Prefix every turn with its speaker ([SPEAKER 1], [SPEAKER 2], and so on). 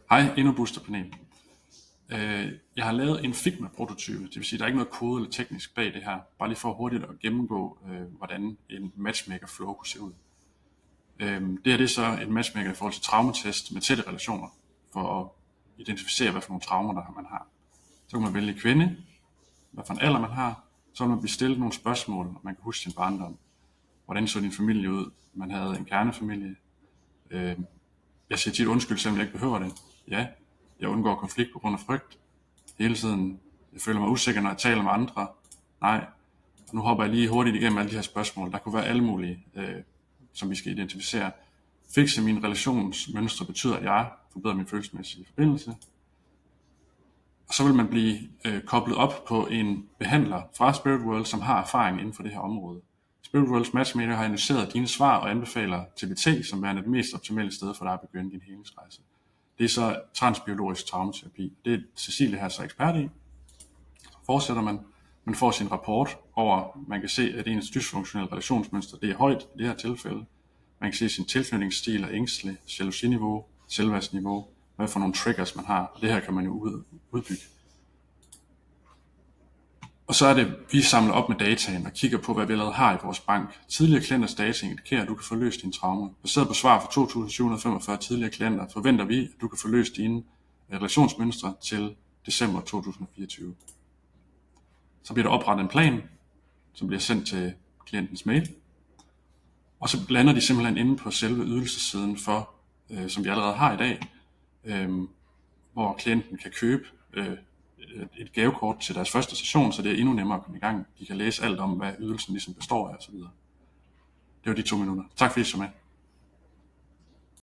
[SPEAKER 1] Hej, InnoBooster-panel. Jeg har lavet en Figma-prototype, det vil sige, at der er ikke noget kode eller teknisk bag det her. Bare lige for hurtigt at gennemgå, hvordan en matchmaker-flow kunne se ud. Det her det er så en matchmaker i forhold til traumatest med tætte relationer, for at identificere, hvad for nogle traumer, der man har. Så kan man vælge kvinde, hvad for en alder man har, så vil man blive stillet nogle spørgsmål, og man kan huske sin barndom. Hvordan så din familie ud? Man havde en kernefamilie. Jeg siger tit undskyld, selvom jeg ikke behøver det. Ja, jeg undgår konflikt på grund af frygt. Hele tiden, jeg føler mig usikker, når jeg taler med andre. Nej, og nu hopper jeg lige hurtigt igennem alle de her spørgsmål. Der kunne være alle mulige, som vi skal identificere. Fikse mine relationsmønstre betyder, at jeg forbedrer min følelsesmæssige forbindelse. Og så vil man blive koblet op på en behandler fra Spirit World, som har erfaring inden for det her område. Spirit Worlds Matchmaker har analyseret dine svar og anbefaler TBT som værende det mest optimale sted for dig at begynde din helingsrejse. Det er så transbiologisk traumaterapi. Det er Cecilie her så ekspert i. Så fortsætter man får sin rapport over, man kan se, at ens dysfunktionelle relationsmønster det er højt i det her tilfælde. Man kan se sin tilknytningsstil er ængstelig, jalousiniveau, selvværdsniveau, hvad for nogle triggers man har, og det her kan man jo udbygge. Og så er det, vi samler op med dataen og kigger på, hvad vi allerede har i vores bank. Tidligere klienters data indikerer, at du kan få løst dine traumer. Baseret på svar fra 2.745 tidligere klienter, forventer vi, at du kan få løst dine relationsmønstre til december 2024. Så bliver der oprettet en plan, som bliver sendt til klientens mail. Og så lander de simpelthen inde på selve ydelsessiden for, som vi allerede har i dag, hvor klienten kan købe et gavekort til deres første session, så det er endnu nemmere at komme i gang. De kan læse alt om, hvad ydelsen ligesom består af osv. Det var de 2 minutter. Tak fordi I så med.